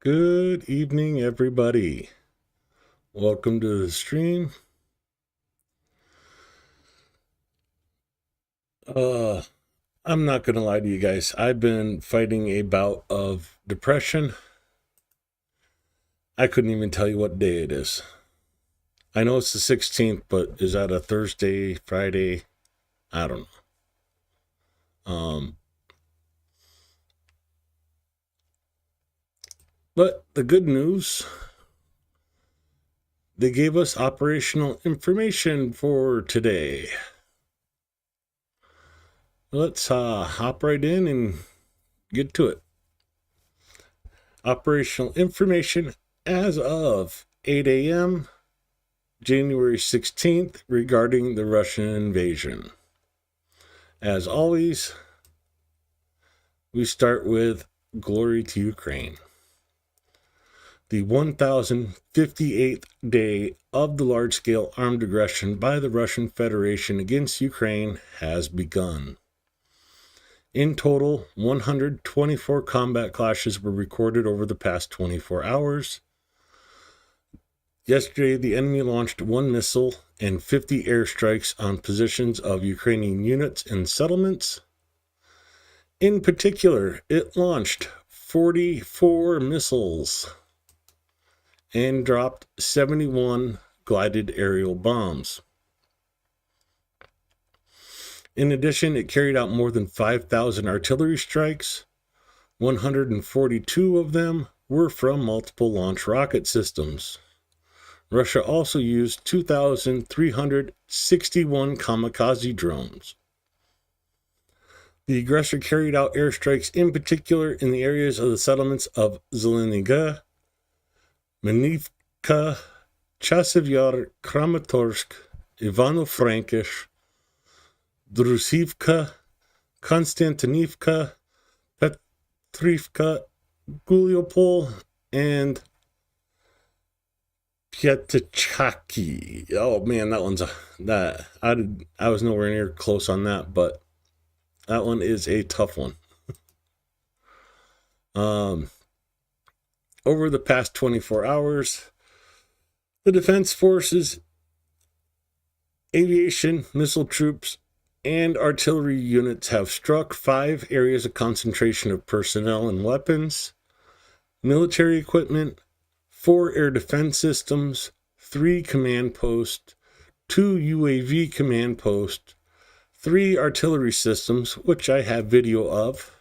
Good evening, everybody. Welcome to the stream. I'm not gonna lie to you guys. I've been fighting a bout of depression. I couldn't even tell you what day it is. I know it's the 16th, but is that a Thursday, Friday? I don't know. But the good news, they gave us operational information for today. Let's hop right in and get to it. Operational information as of 8 a.m. January 16th regarding the Russian invasion. As always, we start with Glory to Ukraine. The 1058th day of the large-scale armed aggression by the Russian Federation against Ukraine has begun. In total, 124 combat clashes were recorded over the past 24 hours. Yesterday, the enemy launched one missile and 50 airstrikes on positions of Ukrainian units and settlements. In particular, it launched 44 missiles and dropped 71 glided aerial bombs. In addition, it carried out more than 5,000 artillery strikes. 142 of them were from multiple launch rocket systems. Russia also used 2,361 kamikaze drones. The aggressor carried out airstrikes in particular in the areas of the settlements of Zelenivka, Manivka, Chasiv Yar, Kramatorsk, Ivano-Frankish, Drusivka, Konstantinivka, Petrivka, Guliopol, and Pietachaki. Oh man, that one's I was nowhere near close on that, but that one is a tough one. Over the past 24 hours, the Defense Forces, aviation, missile troops, and artillery units have struck 5 areas of concentration of personnel and weapons, military equipment, 4 air defense systems, 3 command posts, 2 UAV command posts, 3 artillery systems, which I have video of,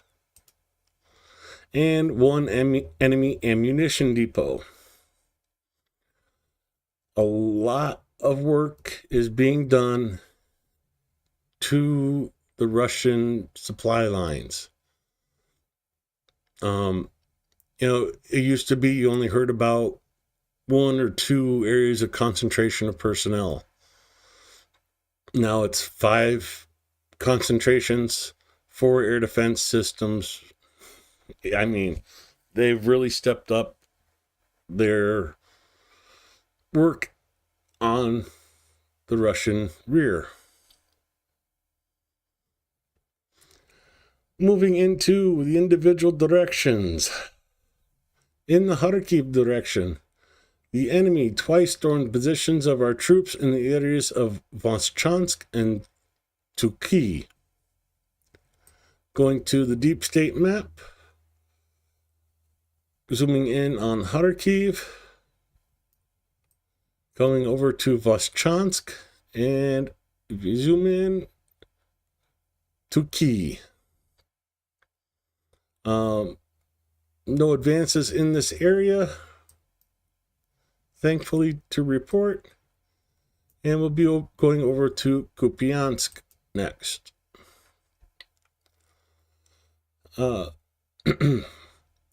and 1 enemy ammunition depot. A lot of work is being done to the Russian supply lines. It used to be you only heard about 1 or 2 areas of concentration of personnel. Now it's 5 concentrations, 4 air defense systems. I mean, they've really stepped up their work on the Russian rear. Moving into the individual directions. In the Kharkiv direction, the enemy twice stormed positions of our troops in the areas of Voschansk and Tuki. Going to the deep state map, zooming in on Kharkiv, going over to Voschansk, and if you zoom in, Tuki. No advances in this area, thankfully, to report. And we'll be going over to Kupiansk next. The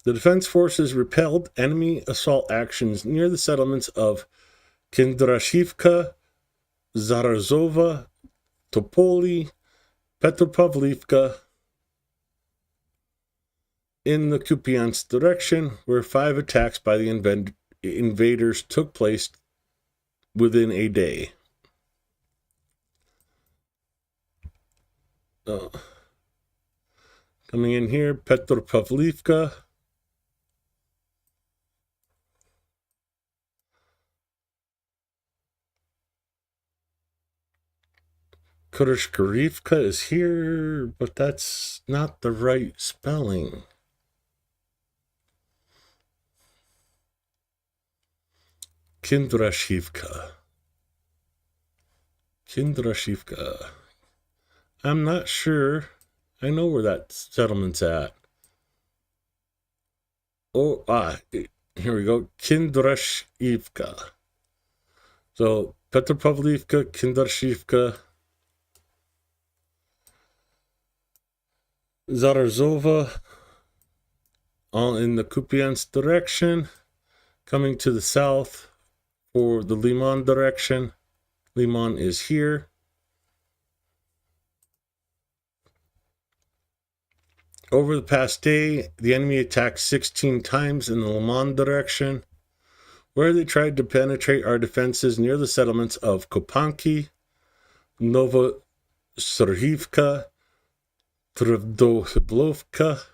Defense Forces repelled enemy assault actions near the settlements of Kindrashivka, Zarazova, Topoli, Petropavlivka, in the Kupiansk direction, where 5 attacks by the invaders took place within a day. Coming in here, Petropavlivka. Kurishkarivka is here, but that's not the right spelling. Kindrashivka. Kindrashivka. I'm not sure. I know where that settlement's at. Oh, here we go. Kindrashivka. So, Petropavlivka, Kindrashivka, Zarazova, all in the Kupiansk direction, coming to the south for the Liman direction. Liman is here. Over the past day, the enemy attacked 16 times in the Liman direction, where they tried to penetrate our defenses near the settlements of Kopanki, Novoserhivka, Trevdohiblovka.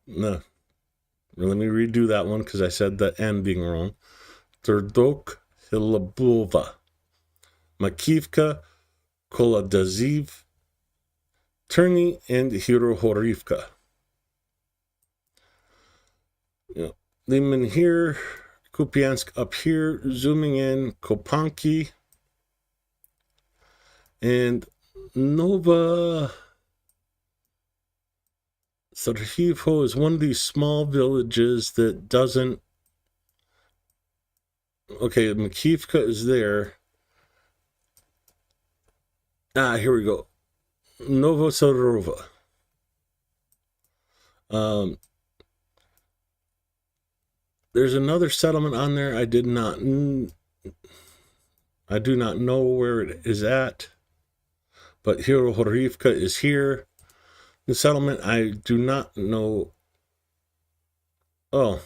No, let me redo that one because I said the N being wrong. Trevdohilabova, Makivka, Koladaziv, Terny, and Hirohorivka. Liman here, Kupiansk up here, zooming in, Kopanki, and Nova Serhivo is one of these small villages that doesn't... Okay, Makivka is there. Here we go. Novosorova. There's another settlement on there. I do not know where it is at, but Hirohorivka is here. The settlement I do not know. Oh,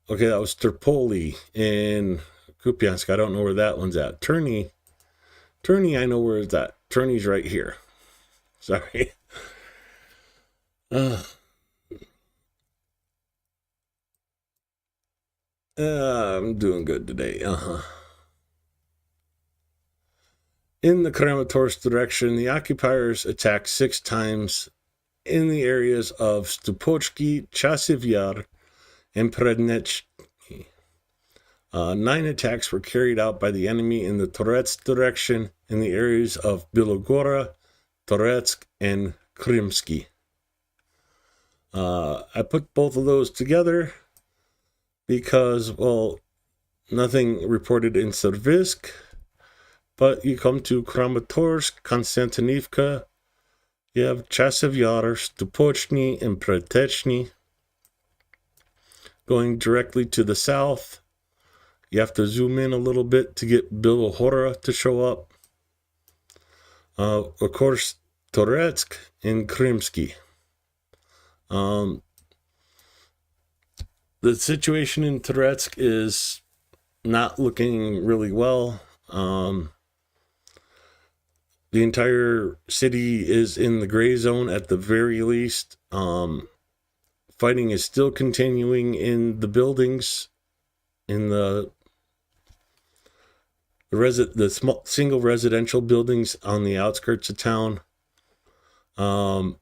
okay, that was Terpoli in Kupiansk. I don't know where that one's at. Terny, I know where it's at. Terny's right here. Sorry. I'm doing good today. In the Kramatorsk direction, the occupiers attacked 6 times in the areas of Stupochki, Chasiv Yar, and Prednechny. 9 attacks were carried out by the enemy in the Toretsk direction in the areas of Bilogora, Toretsk, and Krimsky. I put both of those together because, well, nothing reported in Servisk, but you come to Kramatorsk, Konstantinivka, you have Chasiv Yar, Stupochny, and Prednechny. Going directly to the south, you have to zoom in a little bit to get Bilohora to show up. Of course, Toretsk and Krimsky. The situation in Toretsk is not looking really well. The entire city is in the gray zone at the very least. Fighting is still continuing in the buildings, in the small single residential buildings on the outskirts of town, and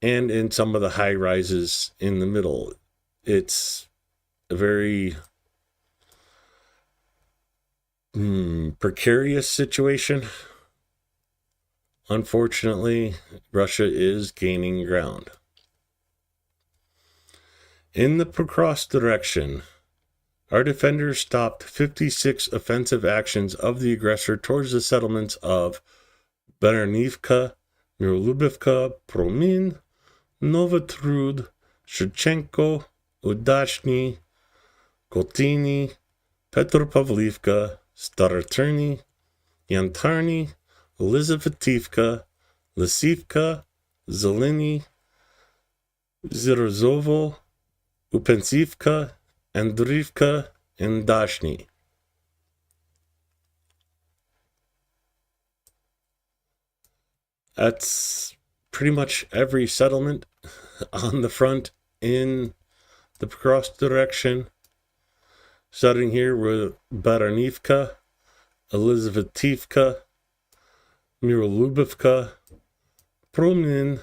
in some of the high rises in the middle. It's a very precarious situation. Unfortunately, Russia is gaining ground. In the Pokrovsk direction, our defenders stopped 56 offensive actions of the aggressor towards the settlements of Bernivka, Mirolubivka, Promin, Novotrud, Shevchenko, Udachny, Kotiny, Petropavlivka, Staroterny, Yantarny, Elizabethivka, Lisivka, Zeleny, Zirozovo, Upensivka, Andrivka, and Dashny. That's pretty much every settlement on the front in the Pokrovsk direction. Starting here with Baranivka, Elizabethivka, Mirolubivka, Promin,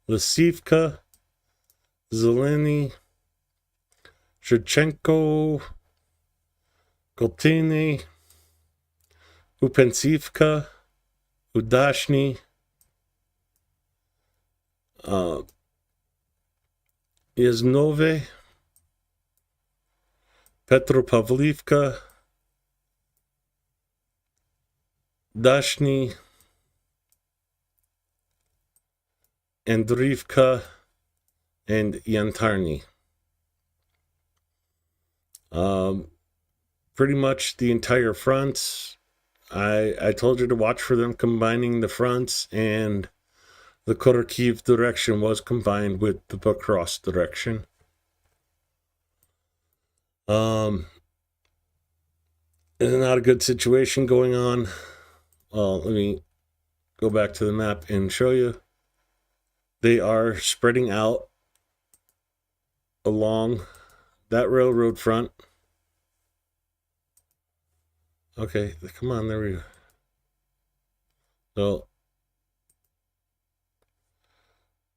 Lisivka, Zeleny, Shevchenko, Golteny, Upensivka, Udashny, Yaznove, Petropavlivka, Dashny, Andriivka, and Yantarny. Pretty much the entire fronts. I told you to watch for them combining the fronts, and the Kharkiv direction was combined with the Bakros direction. It's not a good situation going on. Well, let me go back to the map and show you. They are spreading out along that railroad front. Okay, come on, there we go. So,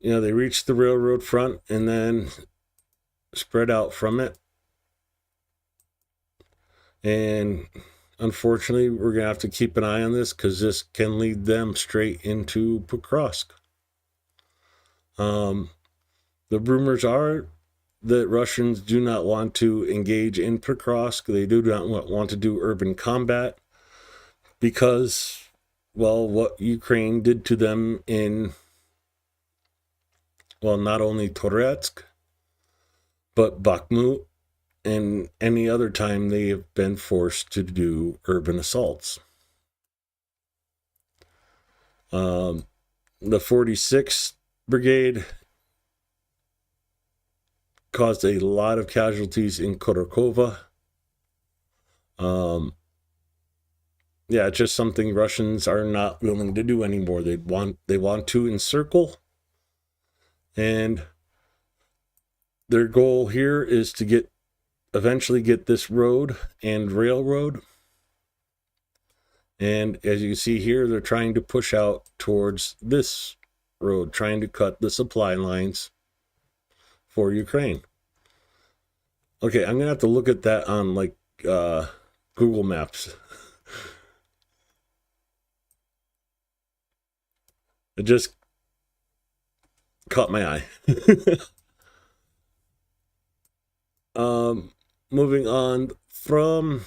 they reach the railroad front and then spread out from it. And unfortunately, we're going to have to keep an eye on this because this can lead them straight into Pokrovsk. The rumors are that Russians do not want to engage in Pokrovsk. They do not want to do urban combat because, well, what Ukraine did to them in, well, not only Toretsk, but Bakhmut, and any other time they have been forced to do urban assaults. The 46th Brigade caused a lot of casualties in Khodorkova. Yeah, it's just something Russians are not willing to do anymore. They want to encircle, and their goal here is to eventually get this road and railroad. And as you see here, they're trying to push out towards this road, trying to cut the supply lines for Ukraine. Okay, I'm gonna have to look at that on Google Maps. It just caught my eye. Moving on from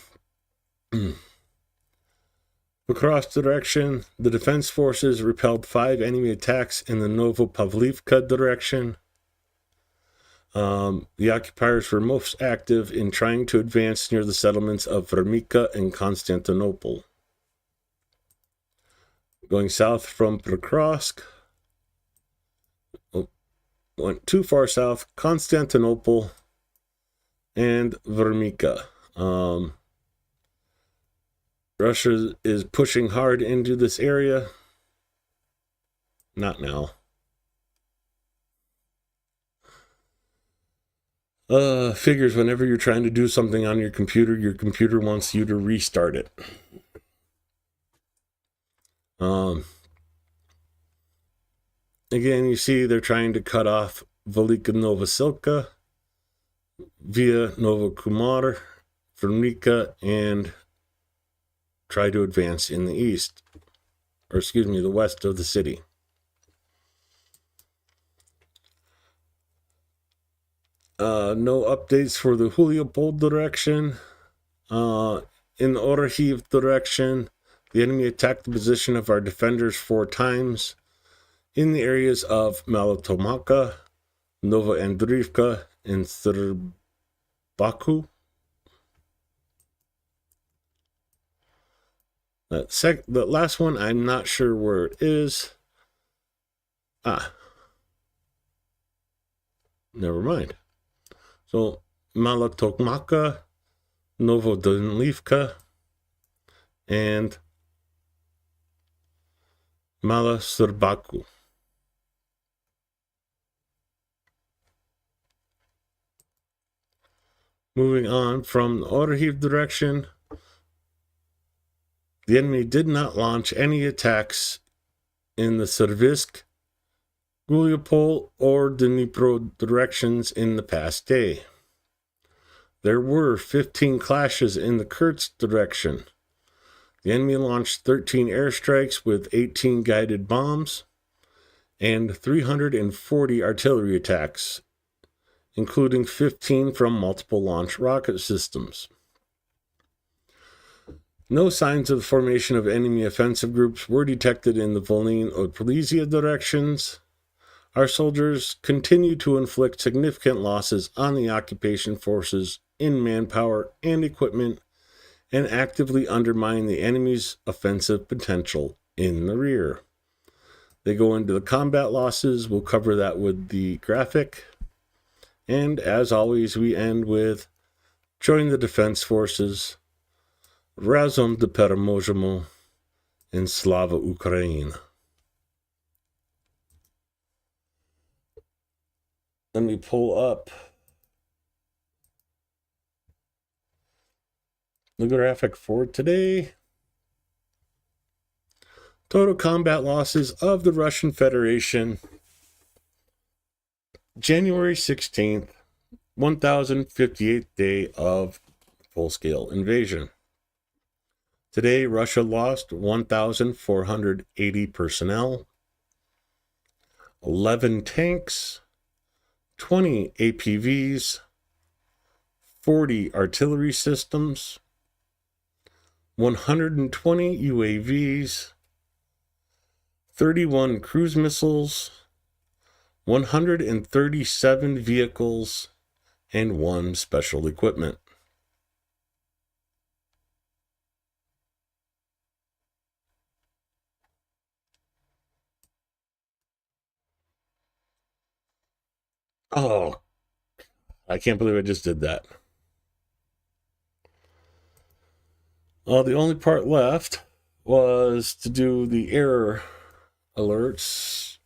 across direction, the defense forces repelled 5 enemy attacks in the Novopavlivka direction. The occupiers were most active in trying to advance near the settlements of Vermika and Constantinople. Going south from Pokrovsk, went too far south, Constantinople and Vermika. Russia is pushing hard into this area. Not now. Figures whenever you're trying to do something on your computer wants you to restart it. Again, you see they're trying to cut off Velika Novosilka via Novokumar, Vermika, and try to advance in the east, or excuse me, the west of the city. No updates for the Huliopol direction. In the Orhiv direction, the enemy attacked the position of our defenders 4 times in the areas of Malotomaka, Novoandriivka, and Strbaku. The last one, I'm not sure where it is. Never mind. So, Malotokmaka, Novodonlivka, and Mala-Strbaku. Moving on from the Orhiv direction, The enemy did not launch any attacks in the Servisk, Guliopol, or Dnipro directions in the past day. There were 15 clashes in the Kursk direction. The enemy launched 13 airstrikes with 18 guided bombs and 340 artillery attacks, including 15 from multiple launch rocket systems. No signs of the formation of enemy offensive groups were detected in the Volyn or Polizia directions. Our soldiers continue to inflict significant losses on the occupation forces in manpower and equipment and actively undermine the enemy's offensive potential in the rear. They go into the combat losses. We'll cover that with the graphic. And as always, we end with join the defense forces. Razom de переможемо and Slava Ukraine. Let me pull up the graphic for today. Total combat losses of the Russian Federation, January 16th, 1058th day of full-scale invasion. Today, Russia lost 1,480 personnel, 11 tanks, 20 APVs, 40 artillery systems, 120 UAVs, 31 cruise missiles, 137 vehicles, and 1 special equipment. Oh, I can't believe I just did that. The only part left was to do the error alerts.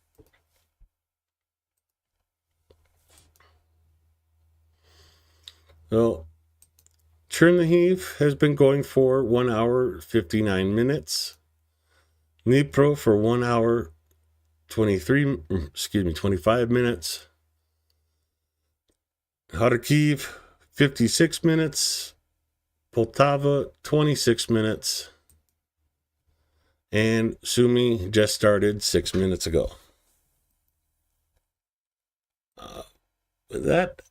Well, Chernihiv has been going for 1 hour 59 minutes. Dnipro for 1 hour 25 minutes. Kharkiv 56 minutes. Poltava 26 minutes. And Sumy just started 6 minutes ago. With that,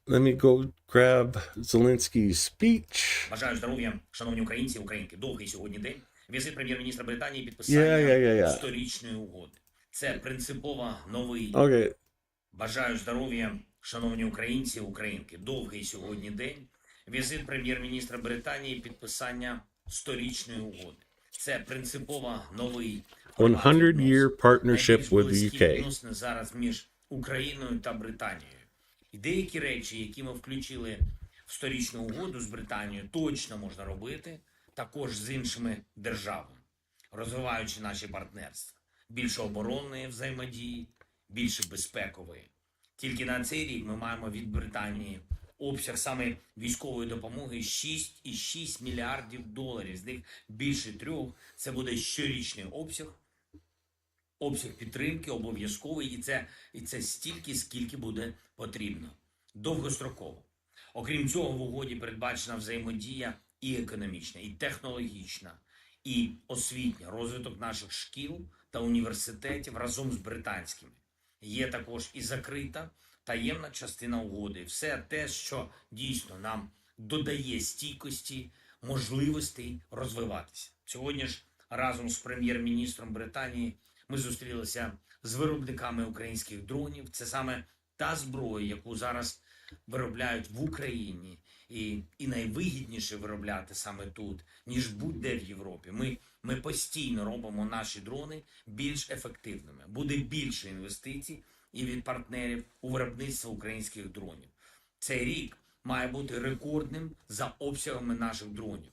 let me go grab Zelensky's speech. Бажаю здоров'я, шановні українці, українки. Довгий сьогодні день. Візит прем'єр-міністра Британії, підписання сторічної угоди. Це принципово новий. Okay. Бажаю здоров'я, шановні українці, українки. Довгий сьогодні день. Візит прем'єр-міністра Британії, підписання сторічної угоди. Це принципово новий 100-year partnership with the UK. Відносини зараз між Україною та Британією. І деякі речі, які ми включили в сторічну угоду з Британією, точно можна робити також з іншими державами, розвиваючи наші партнерства. Більше оборонної взаємодії, більше безпекової. Тільки на цей рік ми маємо від Британії обсяг саме військової допомоги 6,6 мільярдів доларів. З них більше 3 – це буде щорічний обсяг підтримки обов'язковий, і це стільки, скільки буде потрібно. Довгостроково. Окрім цього, в угоді передбачена взаємодія і економічна, і технологічна, і освітня, розвиток наших шкіл та університетів разом з британськими. Є також і закрита, таємна частина угоди. Все те, що дійсно нам додає стійкості, можливостей розвиватися. Сьогодні ж разом з прем'єр-міністром Британії ми зустрілися з виробниками українських дронів. Це саме та зброя, яку зараз виробляють в Україні. І найвигідніше виробляти саме тут, ніж будь-де в Європі. Ми постійно робимо наші дрони більш ефективними. Буде більше інвестицій і від партнерів у виробництво українських дронів. Цей рік має бути рекордним за обсягами наших дронів.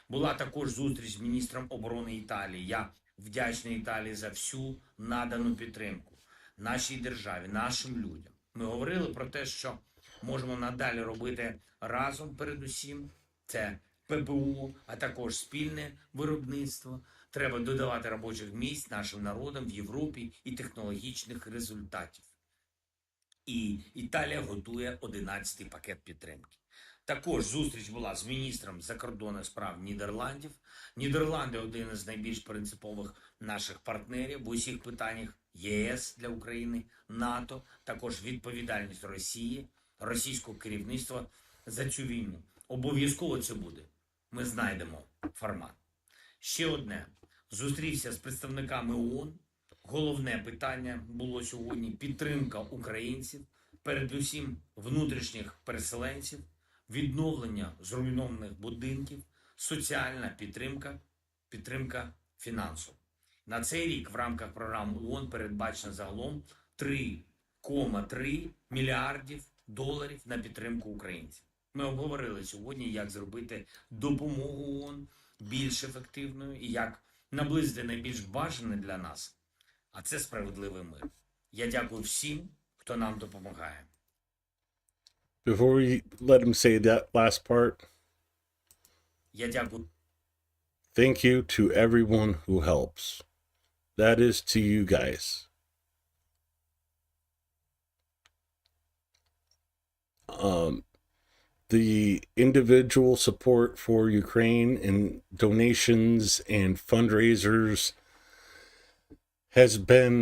Була також зустріч з міністром оборони Італії. Я вдячний Італії за всю надану підтримку нашій державі, нашим людям. Ми говорили про те, що можемо надалі робити разом передусім. Це ППО, а також спільне виробництво. Треба додавати робочих місць нашим народам в Європі і технологічних результатів. І Італія готує 11-й пакет підтримки. Також зустріч була з міністром закордонних справ Нідерландів. Нідерланди один із найбільш принципових наших партнерів в усіх питаннях ЄС для України, НАТО, також відповідальність Росії, російського керівництва за цю війну. Обов'язково це буде. Ми знайдемо формат. Ще одне. Зустрівся з представниками ООН. Головне питання було сьогодні підтримка українців, передусім внутрішніх переселенців, відновлення зруйнованих будинків, соціальна підтримка фінансова. На цей рік в рамках програм ООН передбачено загалом 3,3 мільярдів доларів на підтримку українців. Ми обговорили сьогодні, як зробити допомогу ООН більш ефективною і як наблизити найбільш бажане для нас, а це справедливий мир. Я дякую всім, хто нам допомагає. Before we let him say that last part, Я дякую thank you to everyone who helps. That is to you guys. The individual support for Ukraine and donations and fundraisers has been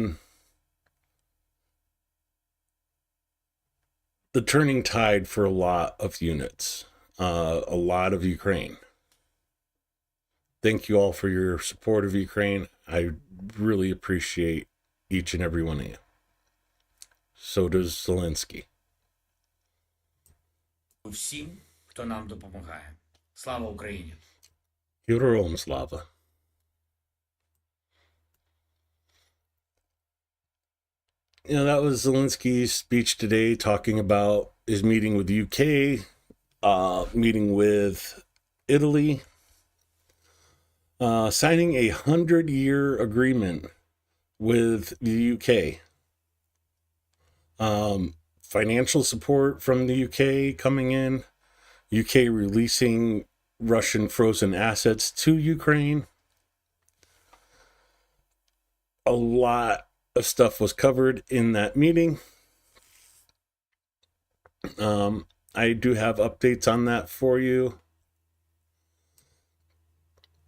the turning tide for a lot of units, a lot of Ukraine. Thank you all for your support of Ukraine. I really appreciate each and every one of you. So does Zelensky. всім, хто нам допомагає. Слава Україні! Героям слава. You know, that was Zelensky's speech today, talking about his meeting with the UK, meeting with Italy, signing a 100-year agreement with the UK. Financial support from the UK coming in, UK releasing Russian frozen assets to Ukraine. A lot of stuff was covered in that meeting. I do have updates on that for you.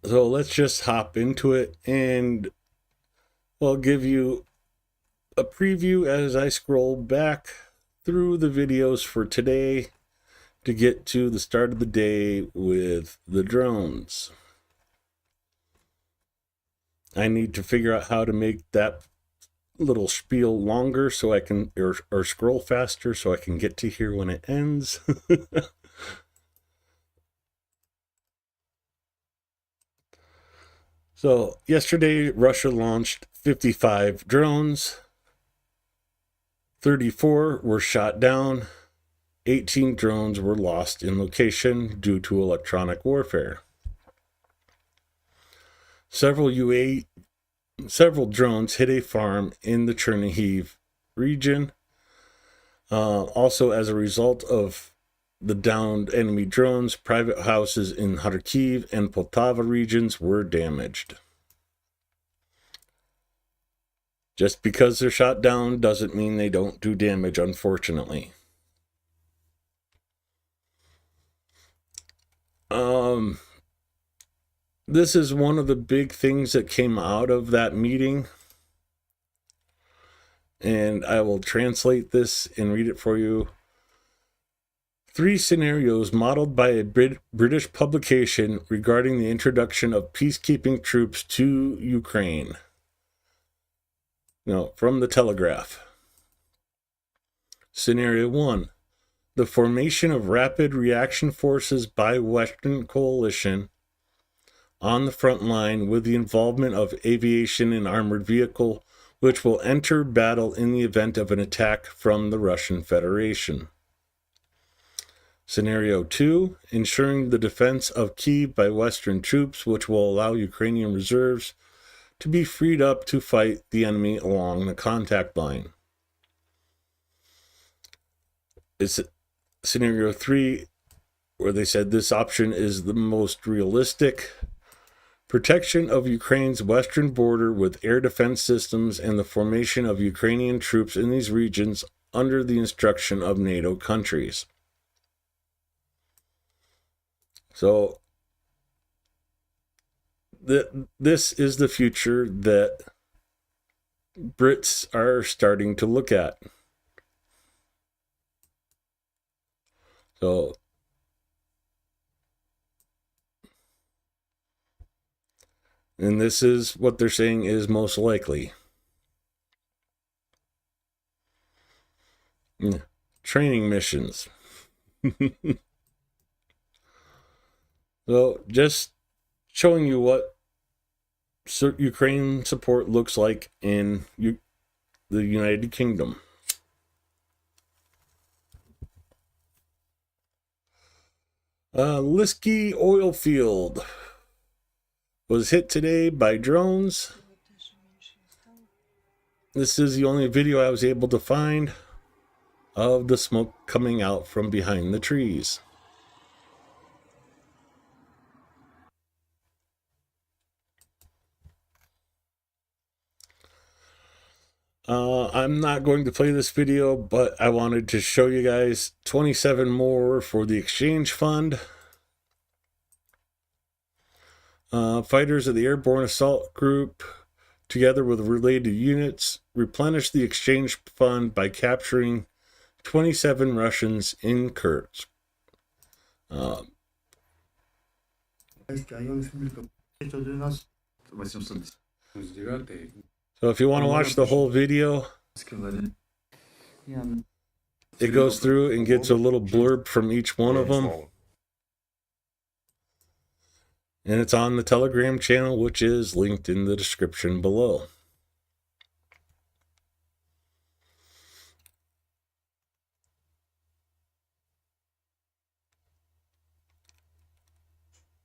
So let's just hop into it, and I'll give you a preview as I scroll back through the videos for today to get to the start of the day with the drones. I need to figure out how to make that little spiel longer so I can, or scroll faster so I can get to here when it ends. So yesterday, Russia launched 55 drones. 34 were shot down. 18 drones were lost in location due to electronic warfare. Several drones hit a farm in the Chernihiv region. Also, as a result of the downed enemy drones, private houses in Kharkiv and Poltava regions were damaged. Just because they're shot down doesn't mean they don't do damage, unfortunately. This is one of the big things that came out of that meeting. And I will translate this and read it for you. 3 scenarios modeled by a British publication regarding the introduction of peacekeeping troops to Ukraine. No, from the Telegraph. Scenario 1. The formation of rapid reaction forces by Western coalition on the front line with the involvement of aviation and armored vehicle, which will enter battle in the event of an attack from the Russian Federation. Scenario 2. Ensuring the defense of Kyiv by Western troops, which will allow Ukrainian reserves to be freed up to fight the enemy along the contact line. Scenario 3, where they said this option is the most realistic. Protection of Ukraine's western border with air defense systems and the formation of Ukrainian troops in these regions under the instruction of NATO countries. So this is the future that Brits are starting to look at. So and this is what they're saying is most likely. Training missions. So just showing you what Ukraine support looks like in the United Kingdom. Liski oil field was hit today by drones. This is the only video I was able to find of the smoke coming out from behind the trees. I'm not going to play this video, but I wanted to show you guys 27 more for the exchange fund. Fighters of the Airborne Assault Group, together with related units, replenished the exchange fund by capturing 27 Russians in Kursk. So if you want to watch the whole video, it goes through and gets a little blurb from each one of them. And it's on the Telegram channel, which is linked in the description below.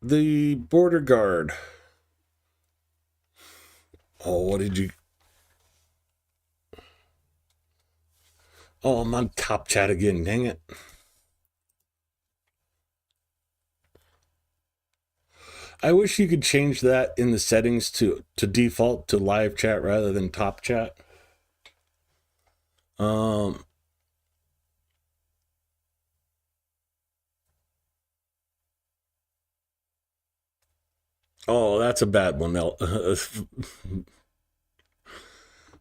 The border guard. Oh, what did you... Oh, I'm on top chat again, dang it. I wish you could change that in the settings to default to live chat rather than top chat. Oh, that's a bad one. Oh,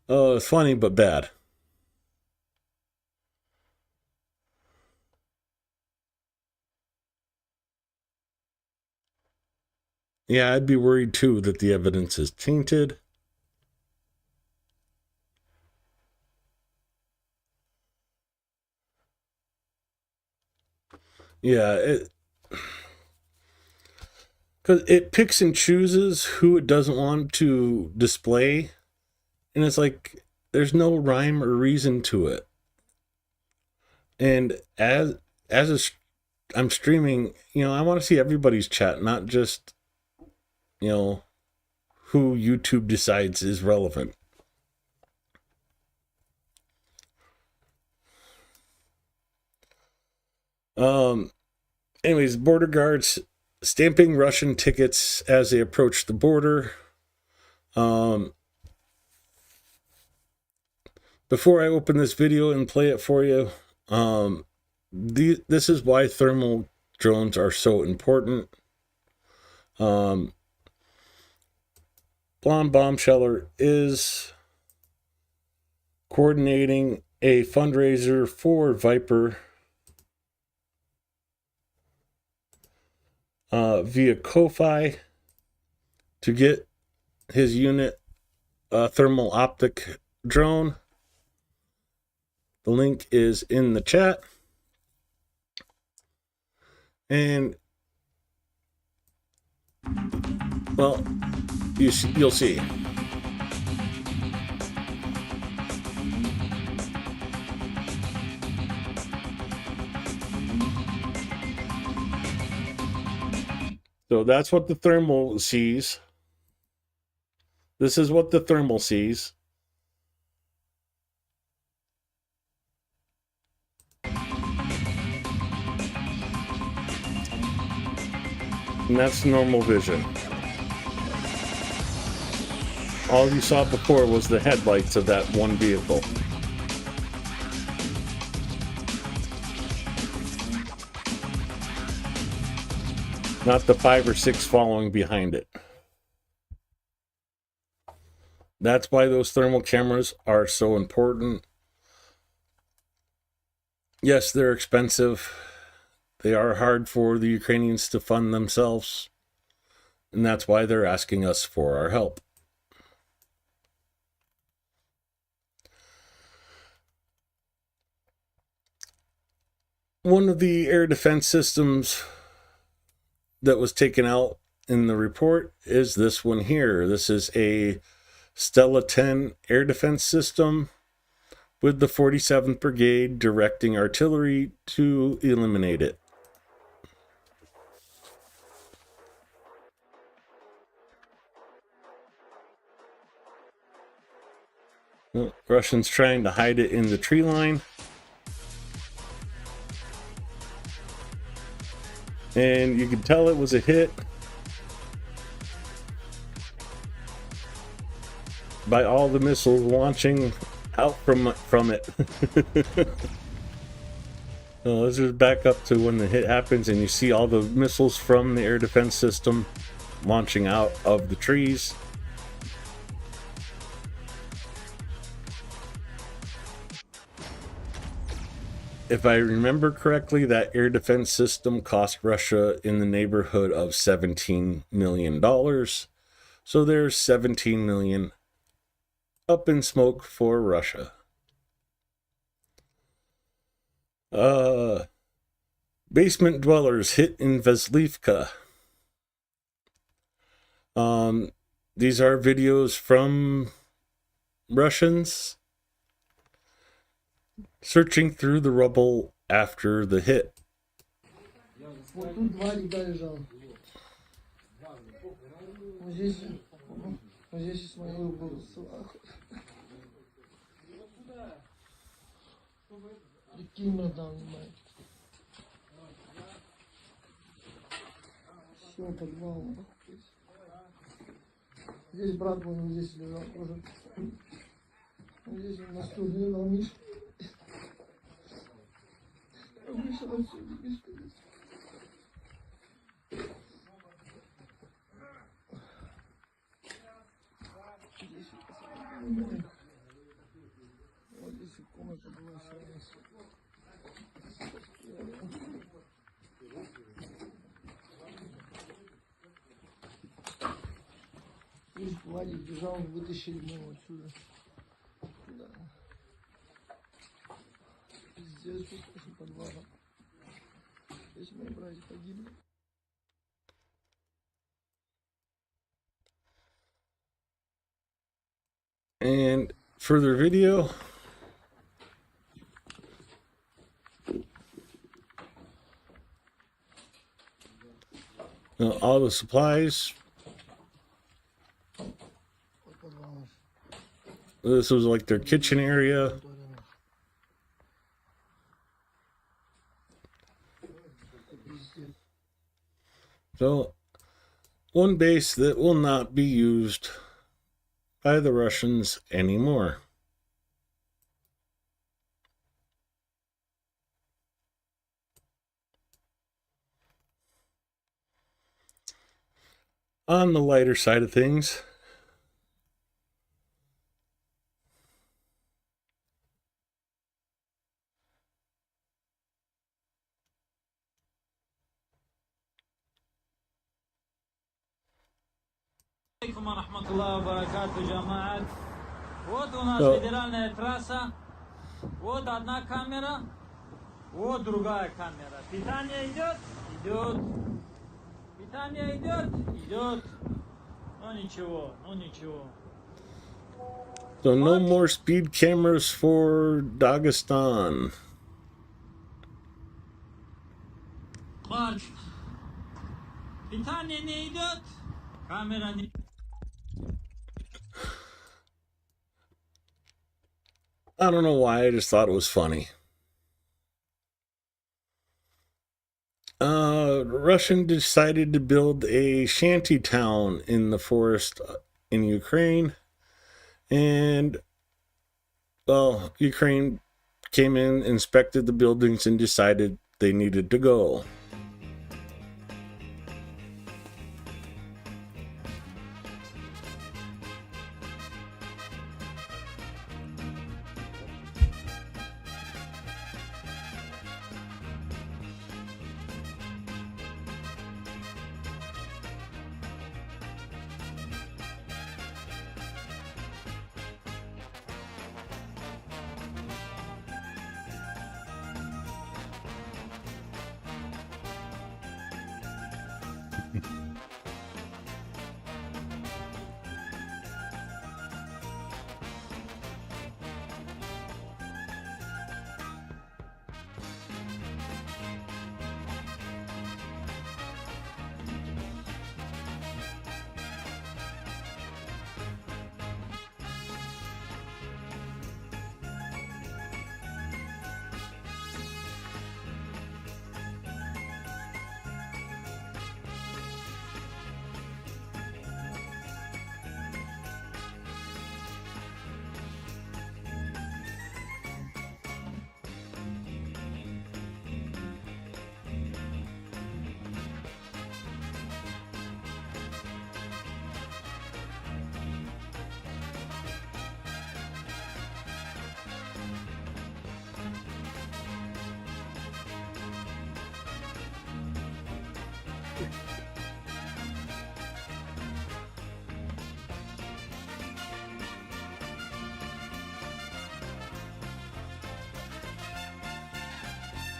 it's funny but bad. Yeah, I'd be worried too that the evidence is tainted. Yeah, because it picks and chooses who it doesn't want to display, and it's like there's no rhyme or reason to it. And I'm streaming, I want to see everybody's chat, not just who YouTube decides is relevant. Anyways, border guards stamping Russian tickets as they approach the border. Before I open this video and play it for you, this is why thermal drones are so important. Blonde Bombsheller is coordinating a fundraiser for Viper via Ko-Fi to get his unit a thermal optic drone. The link is in the chat. And, well, you'll see. So that's what the thermal sees. This is what the thermal sees. And that's normal vision. All you saw before was the headlights of that one vehicle. Not the 5 or 6 following behind it. That's why those thermal cameras are so important. Yes, they're expensive. They are hard for the Ukrainians to fund themselves. And that's why they're asking us for our help. One of the air defense systems that was taken out in the report is this one here. This is a Stella 10 air defense system with the 47th Brigade directing artillery to eliminate it. The Russians trying to hide it in the tree line. And you can tell it was a hit by all the missiles launching out from it. So let's just back up to when the hit happens and you see all the missiles from the air defense system launching out of the trees. If I remember correctly, that air defense system cost Russia in the neighborhood of $17 million. So there's 17 million up in smoke for Russia. Basement dwellers hit in Vaslivka. These are videos from Russians searching through the rubble after the hit. Вот тут два ряда лежал. Вот здесь смотрел, был свах. Прикинь, братан, внимание. Все, подвал. Здесь брат был, здесь лежал тоже. Здесь он на стул лежал, Миша. Вышел отсюда, Миша. Вот здесь комната была сейчас. Здесь Владик бежал, вытащили его отсюда. Да. Пиздец, тут после подвала. Здесь мои братья погибли. And further video. All the supplies. This was like their kitchen area. So, one base that will not be used by the Russians anymore. On the lighter side of things, Вот у нас федеральная трасса, вот одна камера, вот другая камера. Питание идет, идет. Питание идет, идет. Ну ничего, ну ничего. So no more speed cameras for Dagestan. Марш. Питание не идет, камера не... I don't know why, I just thought it was funny. Russian decided to build a shanty town in the forest in Ukraine, and well, Ukraine came in, inspected the buildings, and decided they needed to go.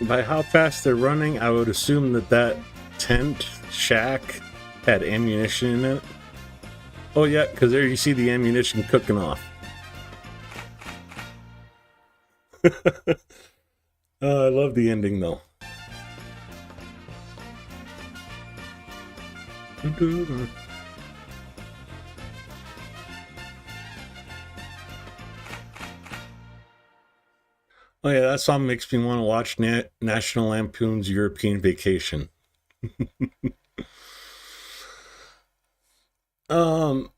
By how fast they're running, I would assume that tent shack had ammunition in it. Oh yeah, because there you see the ammunition cooking off. I love the ending though. Oh yeah, that song makes me want to watch National Lampoon's European Vacation. One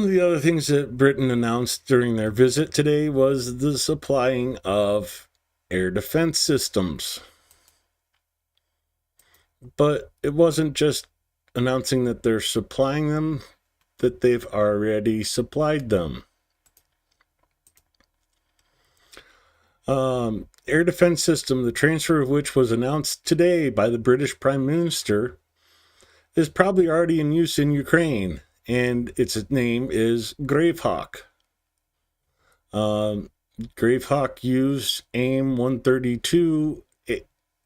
of the other things that Britain announced during their visit today was the supplying of air defense systems. But it wasn't just announcing that they're supplying them, that they've already supplied them. Air defense system, the transfer of which was announced today by the British Prime Minister, is probably already in use in Ukraine, and its name is Gravehawk. Gravehawk used AIM-132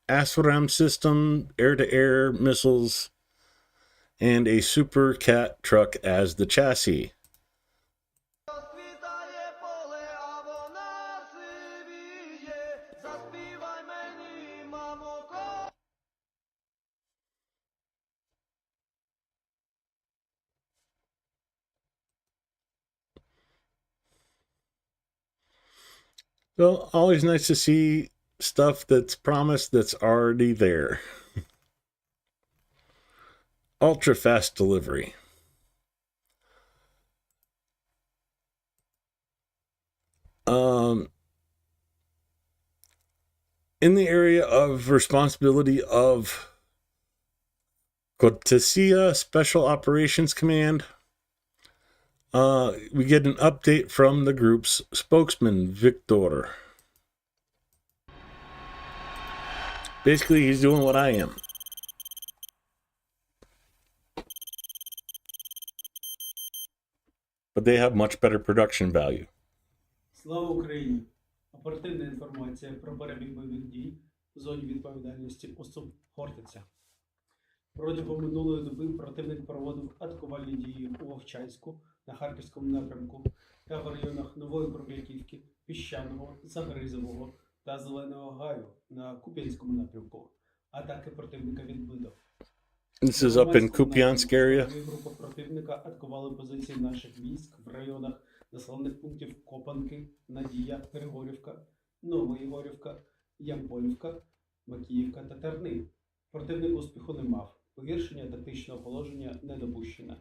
ASRAAM system, air-to-air missiles, and a Super Cat truck as the chassis. So, always nice to see stuff that's promised that's already there. Ultra fast delivery. In the area of responsibility of Cortesia Special Operations Command, we get an update from the group's spokesman, Victor. Basically, he's doing what I am. But they have much better production value. Слава Україні! Оперативна інформація про перебіг бойових дій в зоні відповідальності особ Хортиця. Протягом минулої доби противник проводив атакувальні дії у Вовчанську, на Харківському напрямку та в районах Нової Кругляківки, Піщаного, Загризового та Зеленого Гаю на Куп'янському напрямку. Атаки противника відбито. This is up in Kupiansk area. Група противника атакували позиції наших військ в районах населених пунктів Копанки, Надія, Григорівка, Новоєгорівка, Ямполівка, Макіївка та Терни. Противник успіху не мав. Погіршення тактичного положення не допущено.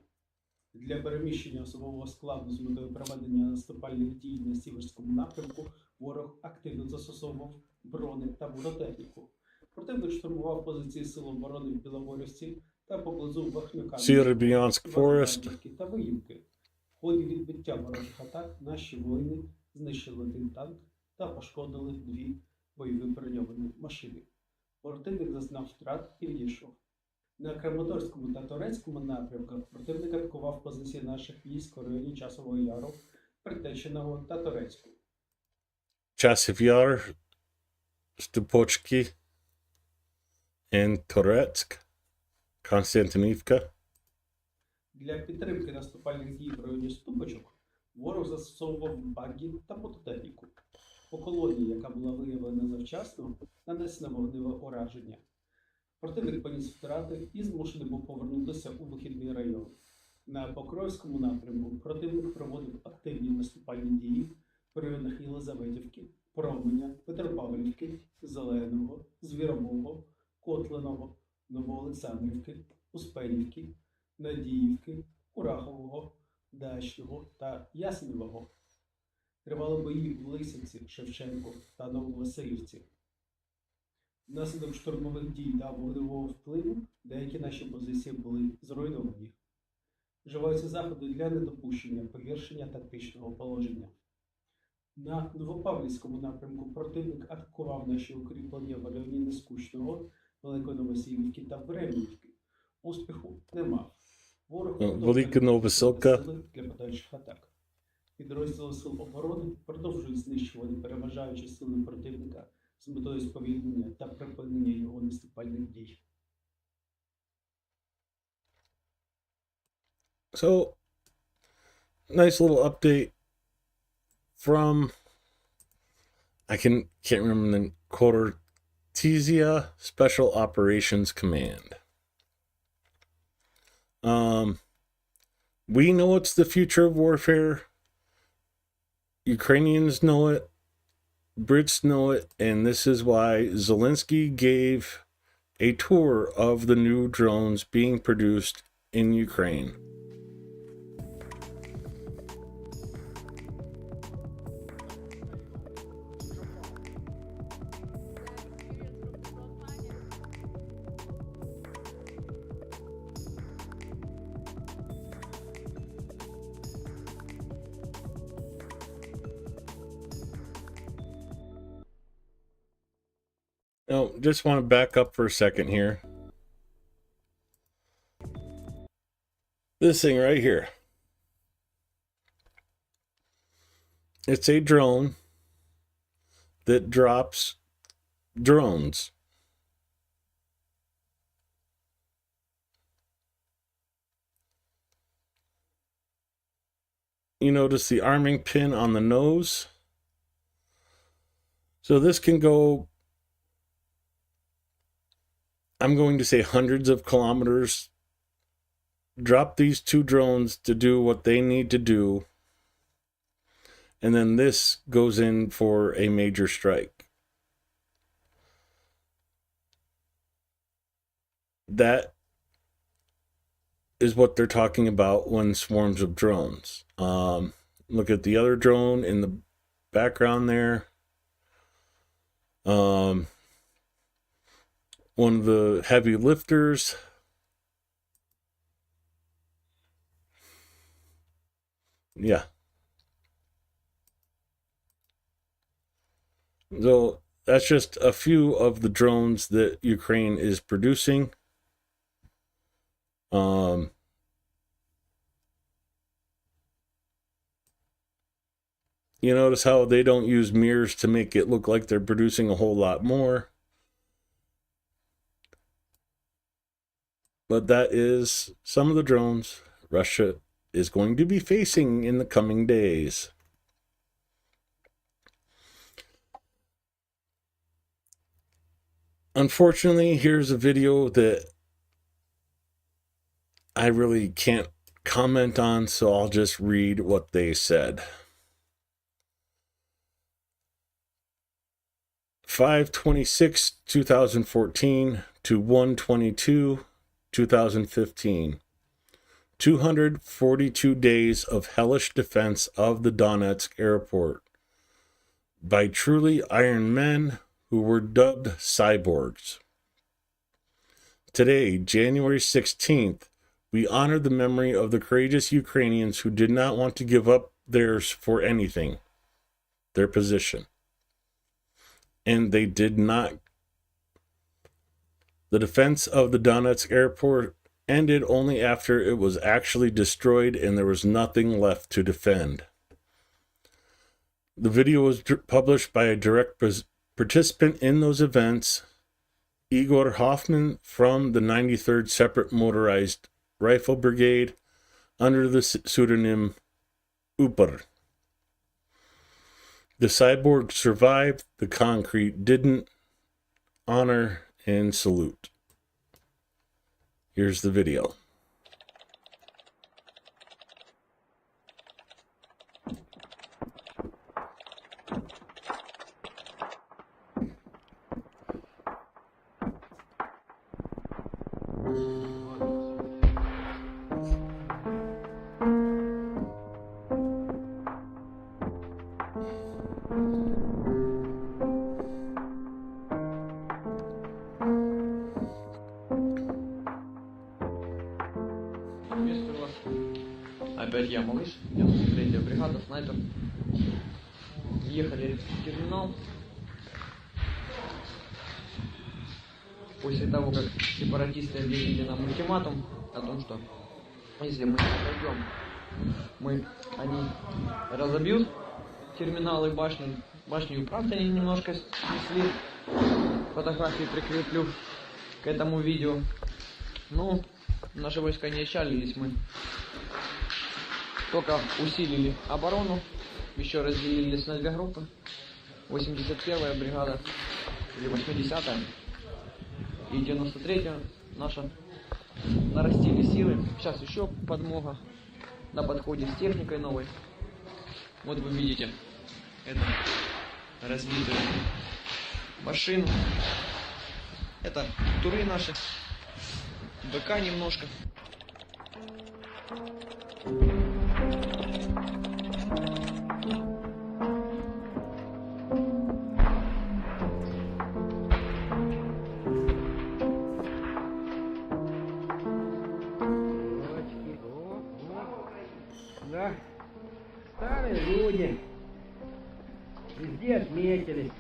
Для переміщення особового складу з метою проведення наступальних дій на Сіверському напрямку ворог активно застосовував брони та бронетехніку. Противник штурмував позиції Сил оборони в Білогорівці та поблизу Верхньокам'янського, Сєвєродонецьк Форест. Івано-Франківській та Виївки. В ході відбиття ворожих атак наші воїни знищили один танк та пошкодили 2 бойові броньовані машини. Противник зазнав втрат і відійшов. На Краматорському та Торецькому напрямках противник атакував позиції наших військ у районі Часового Яру, Притеченого та Торецького. Часів Яр, Ступочки, and Торецьк, Константинівка. Для підтримки наступальних дій в районі Ступочок ворог застосовував багги та мототехніку. По колонії, яка була виявлена завчасно, нанесено вогневе ураження. Противник поніс втрати і змушений був повернутися у вихідний район. На Покровському напрямку противник проводив активні наступальні дії в районах Єлизаветівки, Променя, Петропавлівки, Зеленого, Звірового, Котлиного, Новоолександрівки, Успенівки, Надіївки, Курахового, Дачного та Ясеневого. Тривали бої в Лисівці, Шевченку та Нововасилівці. Внаслідок штурмових дій та вогневого впливу деякі наші позиції були зруйновані. Вживаються заходи для недопущення погіршення тактичного положення. На Новопавлівському напрямку противник атакував наші укріплення в районі Нескучного, Великої Новосілівки та Времівки. Успіху не мав. Ворог Велика Новосілка. для подальших атак. Підрозділи Сил оборони продовжують знищувати переважаючі сили противника з метою сповільнення та припинення його наступальних дій. So, nice little update from, can't remember the Quartizia Special Operations Command. We know it's the future of warfare. Ukrainians know it. Brits know it. And this is why Zelensky gave a tour of the new drones being produced in Ukraine. Now, just want to back up for a second here. This thing right here. It's a drone that drops drones. You notice the arming pin on the nose. So this can go, I'm going to say hundreds of kilometers. Drop these 2 drones to do what they need to do. And then this goes in for a major strike. That is what they're talking about when swarms of drones. Look at the other drone in the background there. One of the heavy lifters. Yeah. So that's just a few of the drones that Ukraine is producing. You notice how they don't use mirrors to make it look like they're producing a whole lot more. But that is some of the drones Russia is going to be facing in the coming days. Unfortunately, here's a video that I really can't comment on, so I'll just read what they said. 5/26/2014 to 1/22/2015. 242 days of hellish defense of the Donetsk airport by truly iron men who were dubbed cyborgs. Today, January 16th, we honor the memory of the courageous Ukrainians who did not want to give up theirs for anything, their position. And they did not. The defense of the Donetsk airport ended only after it was actually destroyed and there was nothing left to defend. The video was published by a direct participant in those events, Igor Hoffman from the 93rd Separate Motorized Rifle Brigade under the pseudonym Upar. The cyborg survived, the concrete didn't. Honor and salute. Here's the video. Приветствую вас. Опять я, малыш, 93-я бригада, снайпер. Ехали в терминал. После того, как сепаратисты объявили нам ультиматум о том, что если мы не пройдем, они разобьют терминалы, башню и правда они немножко снесли. Фотографии прикреплю к этому видео. Ну, наши войска не отчалились, мы только усилили оборону, еще разделились на две группы. 81-я бригада или 80-я и 93-я наша нарастили силы. Сейчас еще подмога на подходе с техникой новой. Вот вы видите это разбитую машину. Это туры наши. БК немножко. Да, старые люди везде отметились.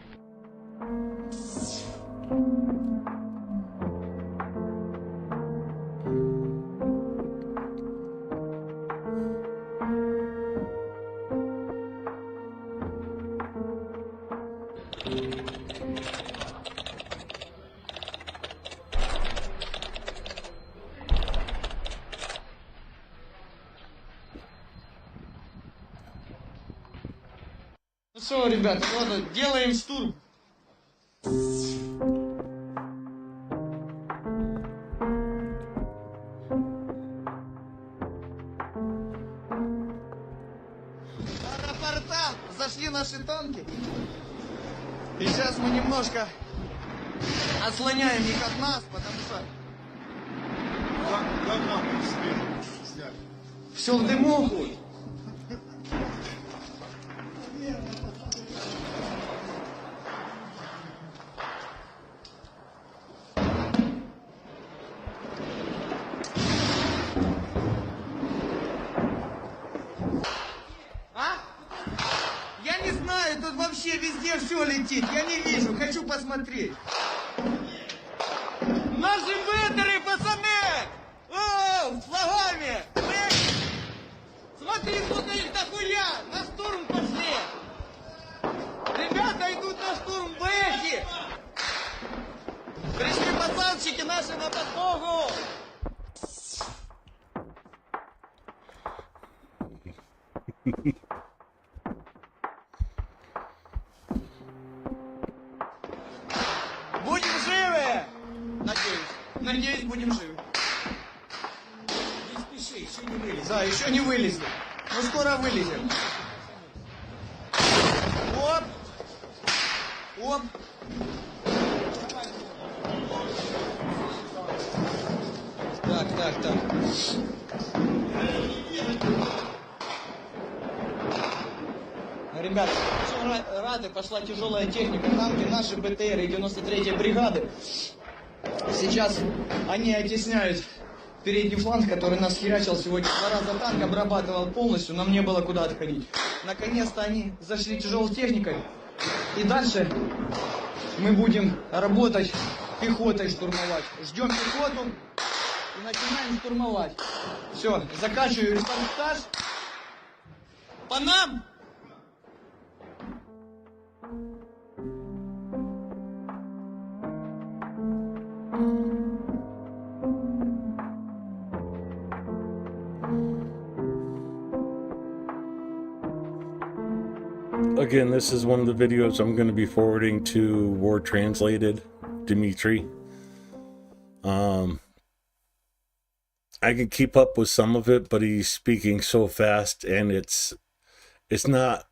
Ну что, ребята, ладно, делаем штурм. Аэропорта зашли наши танки. И сейчас мы немножко отслоняем их от нас, потому что все в дыму. Я не знаю, тут вообще везде все летит. Я не вижу, хочу посмотреть. Наши ветеры, пацаны! О, с флагами! Смотри, сколько их дохуя! На штурм пошли! Ребята идут на штурм, бэхи! Пришли пацанчики наши на подмогу! Будем живы! Надеюсь, будем живы. Не спеши, еще не вылез. Да, еще не вылезли. Но скоро вылезем. Оп! Оп! Так. Ребят, все рады, пошла тяжелая техника, танки наши БТР и 93-й бригады. Сейчас они оттесняют передний фланг, который нас херачил сегодня 2 раза танк, обрабатывал полностью, нам не было куда отходить. Наконец-то они зашли тяжелой техникой. И дальше мы будем работать пехотой, штурмовать. Ждем пехоту и начинаем штурмовать. Все, заканчиваю инструктаж. По нам! Again, this is one of the videos I'm going to be forwarding to War Translated, Dimitri. I can keep up with some of it, but he's speaking so fast, and it's not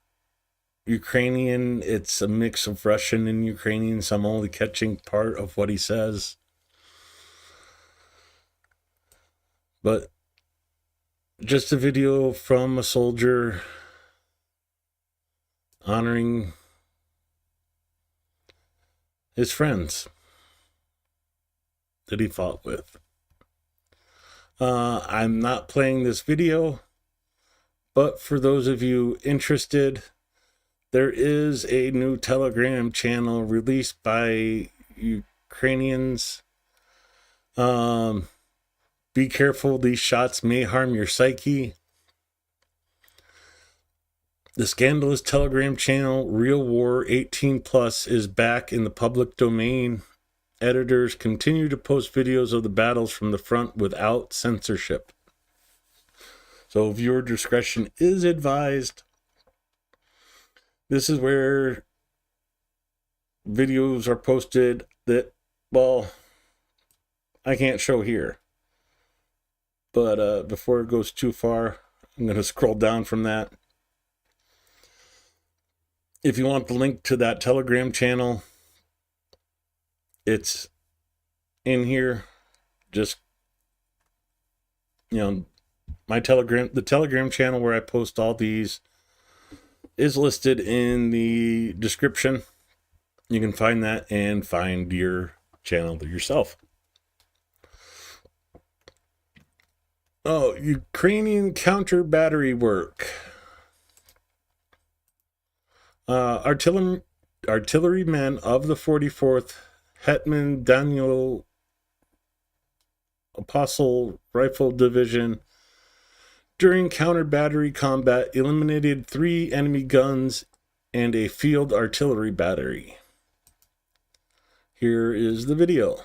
Ukrainian. It's a mix of Russian and Ukrainian, so I'm only catching part of what he says. But just a video from a soldier honoring his friends that he fought with. I'm not playing this video, but for those of you interested, there is a new Telegram channel released by Ukrainians. Be careful, these shots may harm your psyche. The scandalous Telegram channel Real War 18 Plus is back in the public domain. Editors continue to post videos of the battles from the front without censorship. So viewer discretion is advised. This is where videos are posted that, well, I can't show here. But before it goes too far, I'm going to scroll down from that. If you want the link to that Telegram channel, it's in here. Just, my the Telegram channel where I post all these is listed in the description. You can find that and find your channel yourself. Oh, Ukrainian counter battery work. Artillerymen of the 44th Hetman Daniel Apostle Rifle Division during counter battery combat eliminated 3 enemy guns and a field artillery battery. Here is the video.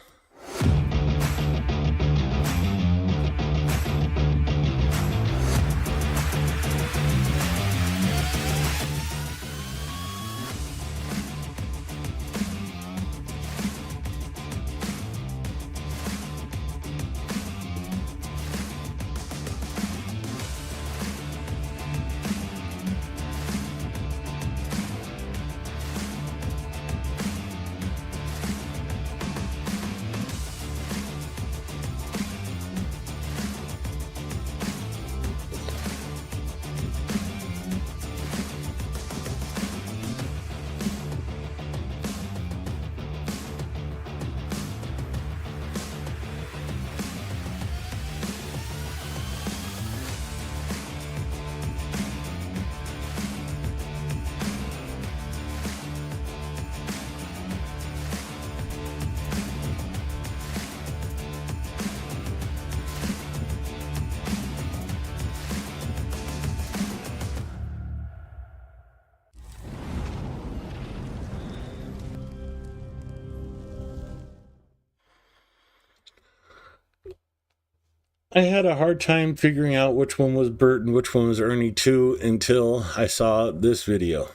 I had a hard time figuring out which one was Bert and which one was Ernie 2 until I saw this video.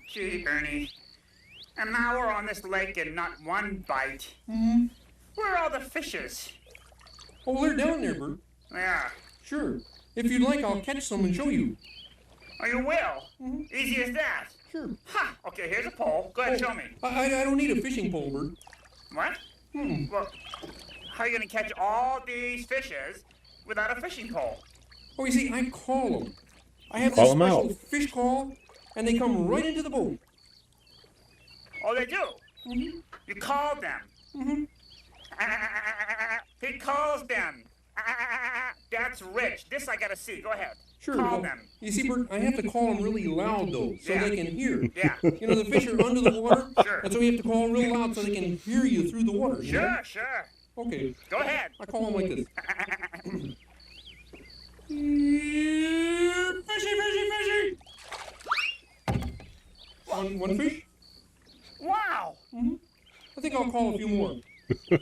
Gee, Ernie. An hour on this lake and not one bite. Where are all the fishes? Oh, they're down there, Bert. Yeah. Sure. If you'd like, I'll catch some and show you. Oh, you will? Easy as that. Sure. Ha! Okay, here's a pole. Go ahead, show me. I don't need a fishing pole, Bert. What? Well, how are you going to catch all these fishes without a fishing pole? Oh, you see, I call them. I have Call this 'em special out. fish call, and they come right into the boat. Oh, they do? You called them? He calls them. That's rich. This I gotta see. Go ahead. Sure. Call well, them. You see, Bert, I have to call them really loud, though, so Yeah. they can hear. Yeah. You know, the fish are under the water, Sure. and so we have to call real loud so they can hear you through the water. You know? Sure, sure. Okay. Go ahead. I call them like this. Fishy, fishy, fishy! One fish? Wow. I think I'll call a few more. Fishy,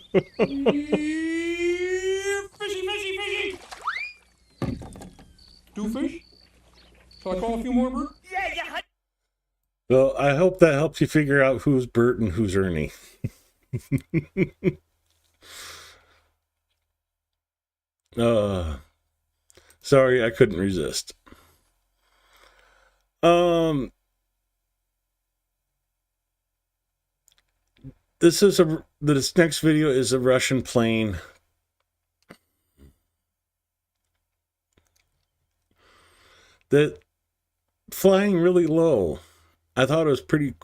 fishy, fishy! Two fish? Shall I call a few more, Bert? Yeah. Well, I hope that helps you figure out who's Bert and who's Ernie. Sorry, I couldn't resist. This next video is a Russian plane that flying really low. I thought it was pretty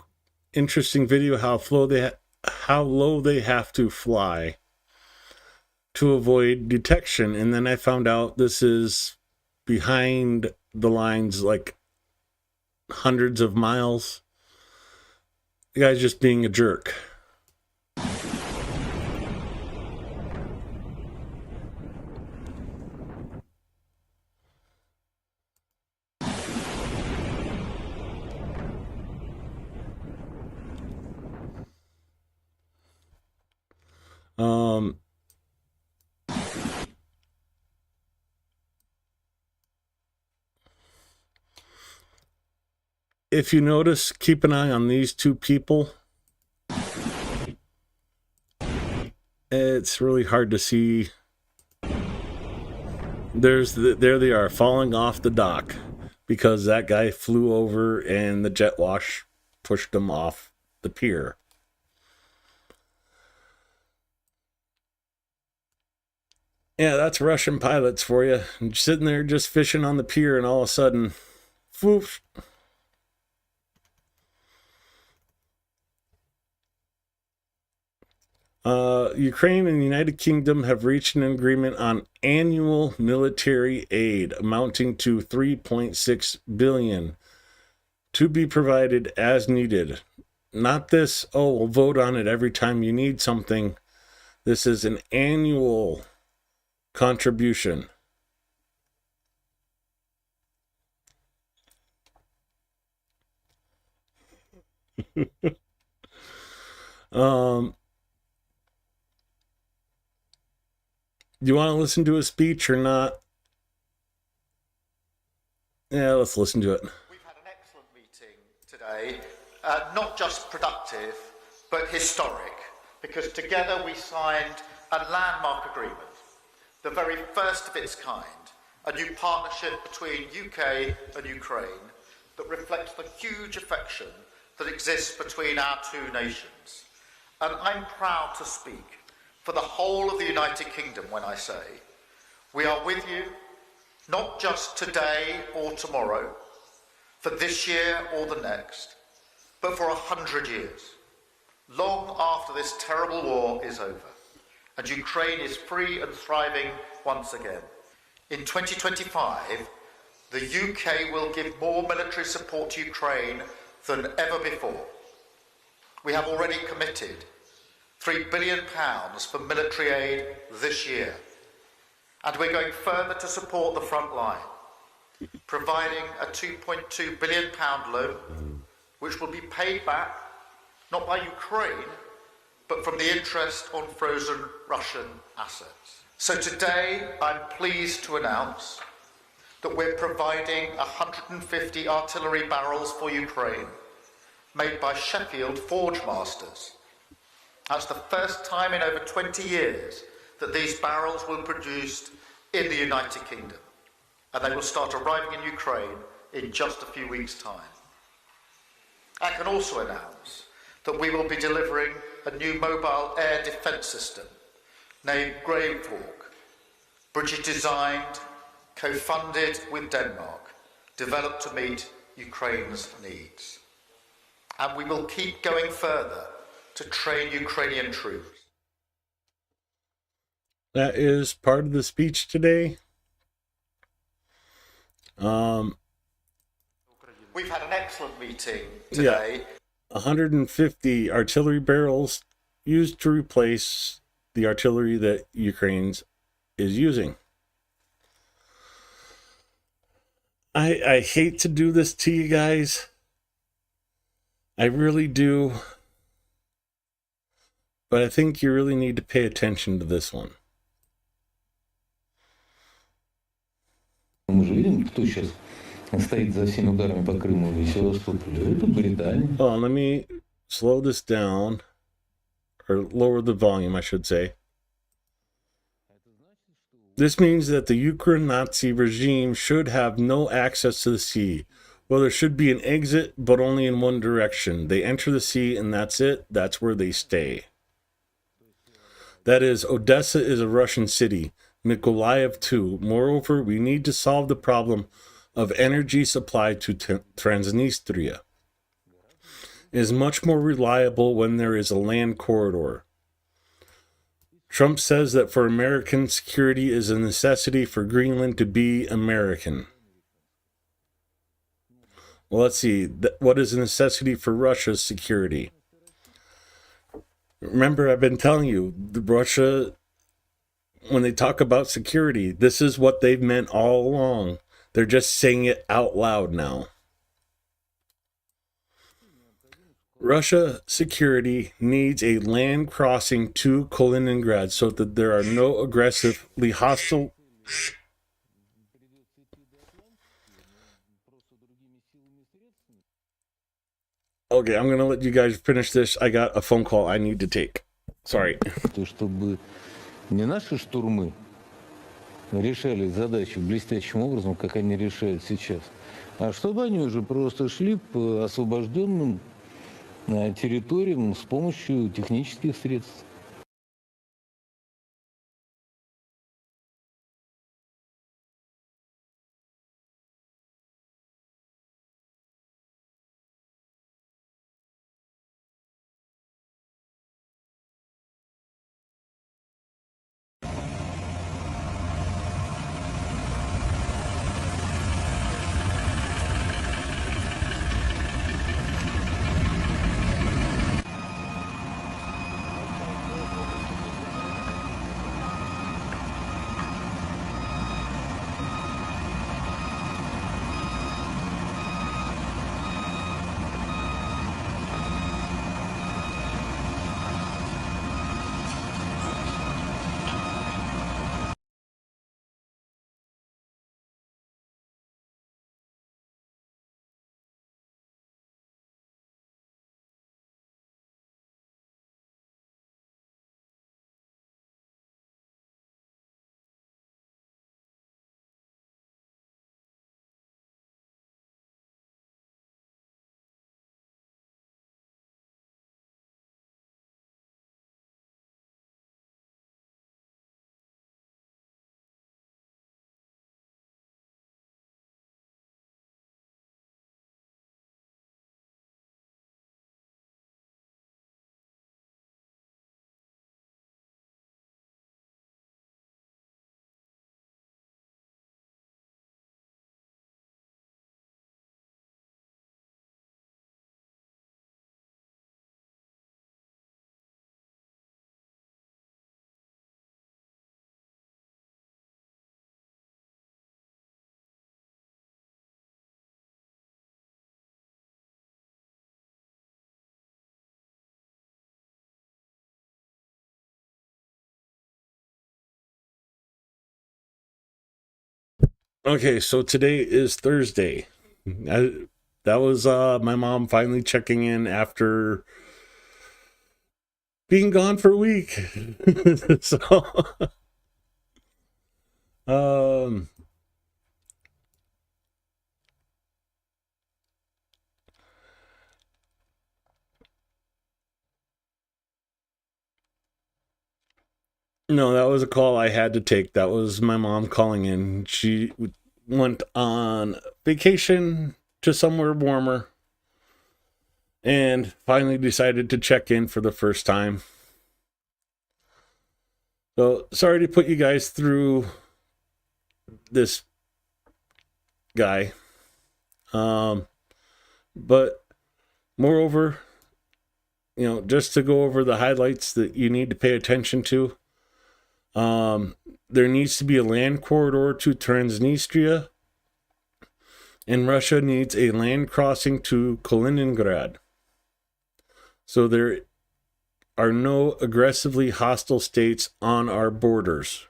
interesting video how low they have to fly to avoid detection. And then I found out this is behind the lines like hundreds of miles. The guy's just being a jerk. If you notice, keep an eye on these two people. It's really hard to see. There they are, falling off the dock because that guy flew over and the jet wash pushed them off the pier. Yeah, that's Russian pilots for you. Sitting there just fishing on the pier, and all of a sudden, whoosh. Ukraine and the United Kingdom have reached an agreement on annual military aid amounting to $3.6 billion to be provided as needed. Not this, oh, we'll vote on it every time you need something. This is an annual contribution. Do you want to listen to a speech or not? Yeah, let's listen to it. We've had an excellent meeting today, not just productive, but historic, because together we signed a landmark agreement, the very first of its kind, a new partnership between UK and Ukraine that reflects the huge affection that exists between our two nations. And I'm proud to speak for the whole of the United Kingdom when I say, we are with you, not just today or tomorrow, for this year or the next, but for 100 years, long after this terrible war is over, and Ukraine is free and thriving once again. In 2025, the UK will give more military support to Ukraine than ever before. We have already committed £3 billion for military aid this year. And we're going further to support the front line, providing a £2.2 billion loan, which will be paid back, not by Ukraine, but from the interest on frozen Russian assets. So today, I'm pleased to announce that we're providing 150 artillery barrels for Ukraine, made by Sheffield Forge Masters. That's the first time in over 20 years that these barrels will be produced in the United Kingdom, and they will start arriving in Ukraine in just a few weeks' time. I can also announce that we will be delivering a new mobile air defence system named Gravehawk, British designed, co-funded with Denmark, developed to meet Ukraine's needs. And we will keep going further to train Ukrainian troops. That is part of the speech today. We've had an excellent meeting today. 150 artillery barrels used to replace the artillery that Ukraine is using. I hate to do this to you guys. I really do. But I think you really need to pay attention to this one. Мы же видим, кто сейчас стоит за всеми ударами по Крыму и Севастополю. Это Британия. Well, let me slow this down, or lower the volume, I should say. This means that the Ukraine Nazi regime should have no access to the sea. Well, there should be an exit, but only in one direction. They enter the sea, and that's it. That's where they stay. That is, Odessa is a Russian city. Mykolaiv too. Moreover, we need to solve the problem of energy supply to Transnistria. It is much more reliable when there is a land corridor. Trump says that for American security is a necessity for Greenland to be American. Well, let's see. What is a necessity for Russia's security? Remember, I've been telling you, Russia, when they talk about security, this is what they've meant all along. They're just saying it out loud now. Russia security needs a land crossing to Kaliningrad so that there are no aggressively hostile. Okay, I'm going to let you guys finish this. I got a phone call I need to take. Sorry. Чтобы не наши штурмы решали задачу блестящим образом, как они решают сейчас, а чтобы они уже просто шли по освобожденным территориям с помощью технических средств. Okay, so today is Thursday. That was my mom finally checking in after being gone for a week. So, no, that was a call I had to take. That was my mom calling in. She went on vacation to somewhere warmer and finally decided to check in for the first time. So, sorry to put you guys through this guy. But moreover, just to go over the highlights that you need to pay attention to. There needs to be a land corridor to Transnistria, and Russia needs a land crossing to Kaliningrad. So there are no aggressively hostile states on our borders.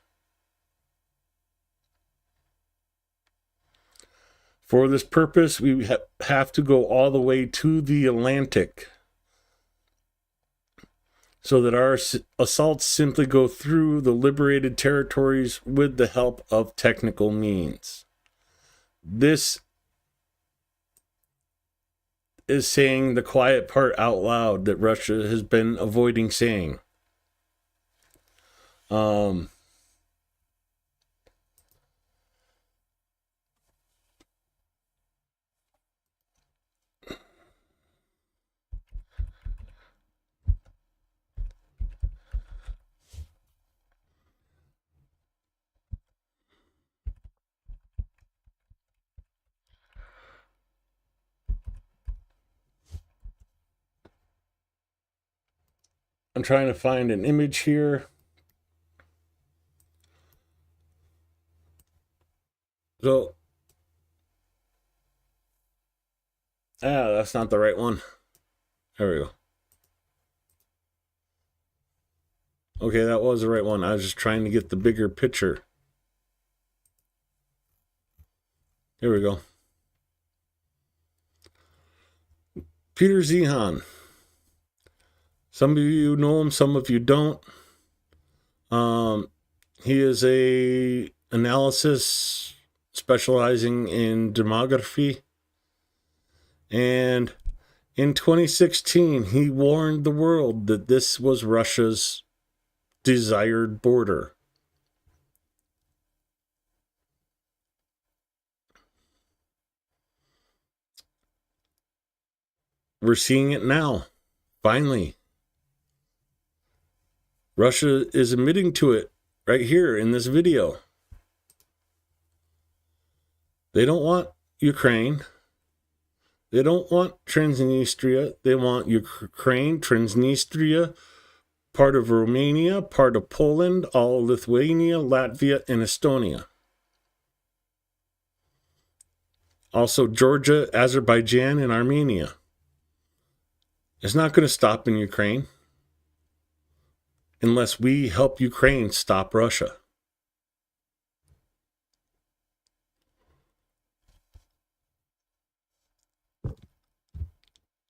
For this purpose, we have to go all the way to the Atlantic, so that our assaults simply go through the liberated territories with the help of technical means. This is saying the quiet part out loud that Russia has been avoiding saying. I'm trying to find an image here. So, that's not the right one. There we go. Okay, that was the right one. I was just trying to get the bigger picture. Here we go. Peter Zehan. Some of you know him, some of you don't. He is a analysis specializing in demography. And in 2016, he warned the world that this was Russia's desired border. We're seeing it now, finally. Russia is admitting to it right here in this video. They don't want Ukraine. They don't want Transnistria. They want Ukraine, Transnistria, part of Romania, part of Poland, all of Lithuania, Latvia, and Estonia. Also Georgia, Azerbaijan, and Armenia. It's not going to stop in Ukraine unless we help Ukraine stop Russia.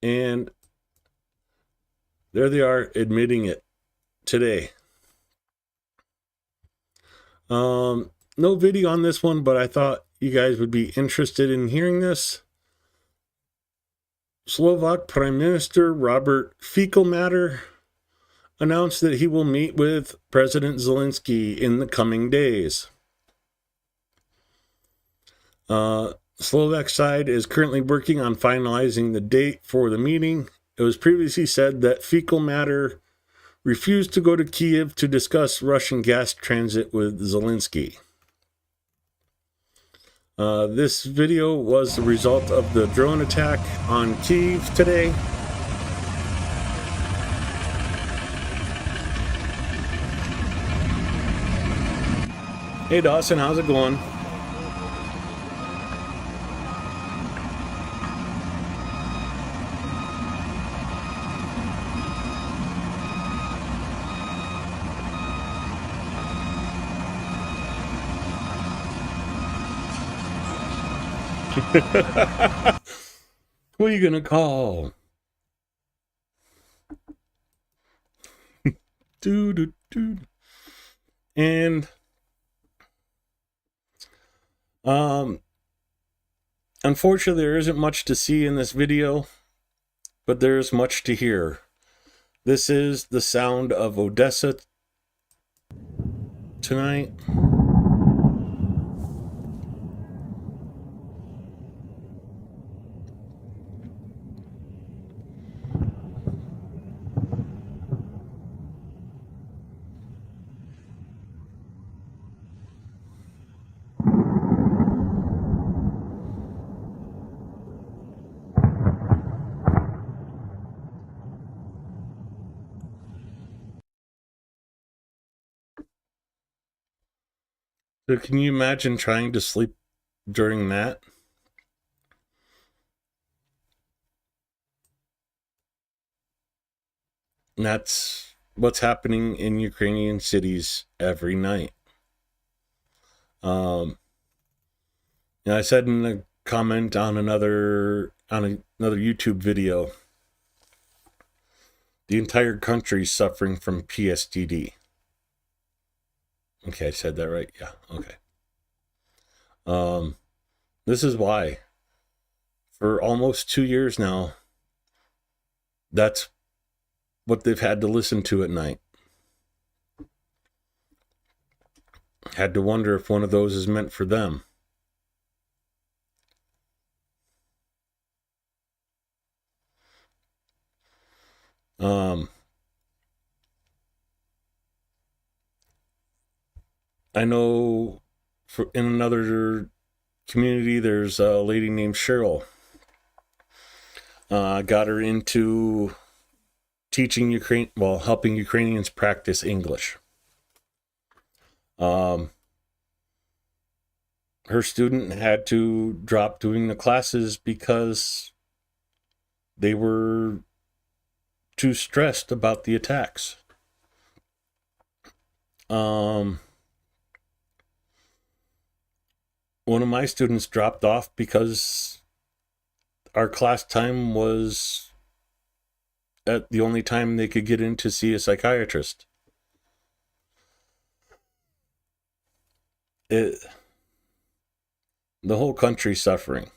And there they are admitting it today. No video on this one, but I thought you guys would be interested in hearing this. Slovak Prime Minister Robert Fico announced that he will meet with President Zelensky in the coming days. Slovak side is currently working on finalizing the date for the meeting. It was previously said that Fico refused to go to Kiev to discuss Russian gas transit with Zelensky. This video was the result of the drone attack on Kyiv today. Hey Dawson, how's it going? Who are you gonna call? And unfortunately, there isn't much to see in this video, but there is much to hear. This is the sound of Odessa tonight. So can you imagine trying to sleep during that? And that's what's happening in Ukrainian cities every night. I said in a comment on another YouTube video, the entire country is suffering from PSTD. Okay, I said that right. Yeah. Okay. This is why, for almost 2 years now, that's what they've had to listen to at night. Had to wonder if one of those is meant for them. I know in another community, there's a lady named Cheryl. Got her into teaching helping Ukrainians practice English. Her student had to drop doing the classes because they were too stressed about the attacks. One of my students dropped off because our class time was at the only time they could get in to see a psychiatrist. The whole country's suffering.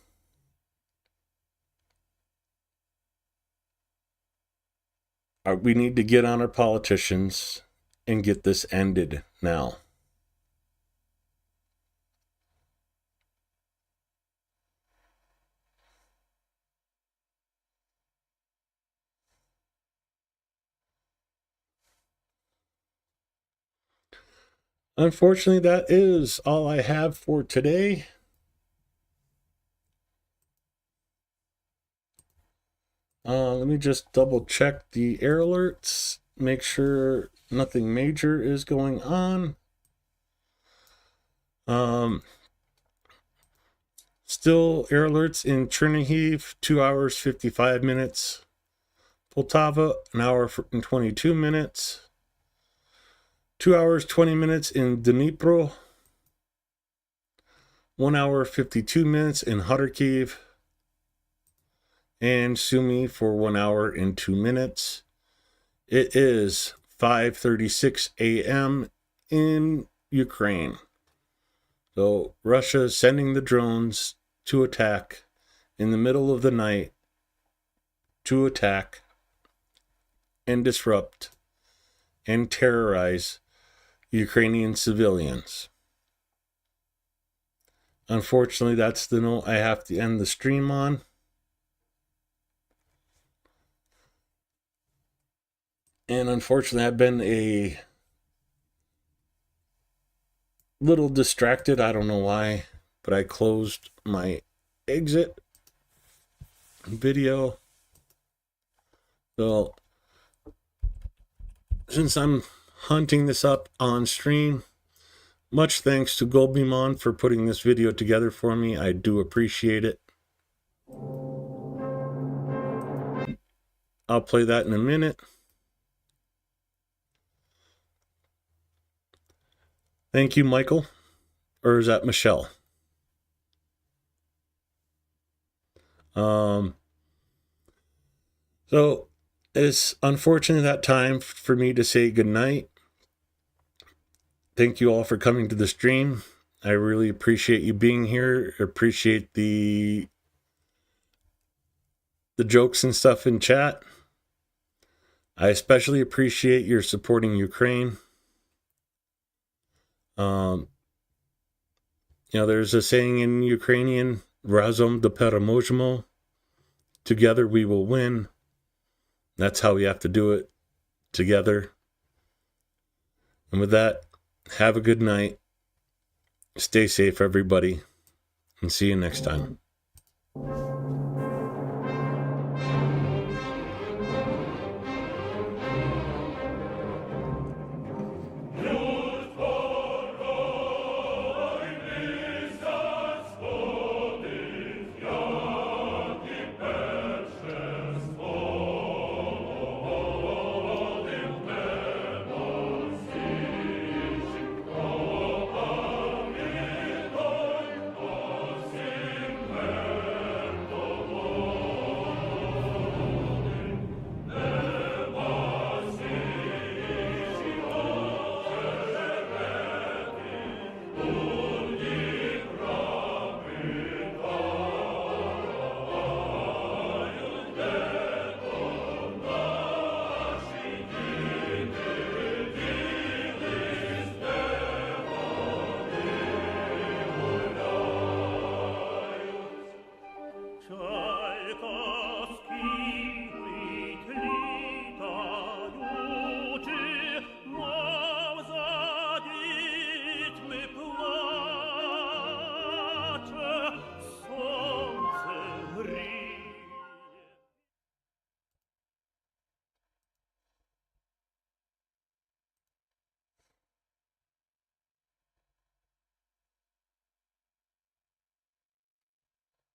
We need to get on our politicians and get this ended now. Unfortunately, that is all I have for today. Let me just double check the air alerts, make sure nothing major is going on. Still air alerts in Chernihiv, 2 hours, 55 minutes. Poltava, 1 hour and 22 minutes. 2 hours, 20 minutes in Dnipro. 1 hour, 52 minutes in Kharkiv. And Sumy for 1 hour and 2 minutes. It is 5:36 a.m. in Ukraine. So Russia is sending the drones to attack in the middle of the night, to attack and disrupt and terrorize Ukrainian civilians. Unfortunately, that's the note I have to end the stream on. And unfortunately, I've been a little distracted. I don't know why, but I closed my exit video. So, since I'm hunting this up on stream, much thanks to Golbimon for putting this video together for me. I do appreciate it. I'll play that in a minute. Thank you, Michael. Or is that Michelle? So, it's unfortunate that time for me to say goodnight. Thank you all for coming to the stream. I really appreciate you being here. Appreciate the jokes and stuff in chat. I especially appreciate your supporting Ukraine. There's a saying in Ukrainian, "Razom dopereможемо," together we will win. That's how we have to do it, together. And with that, have a good night. Stay safe, everybody, and see you next time. Sure.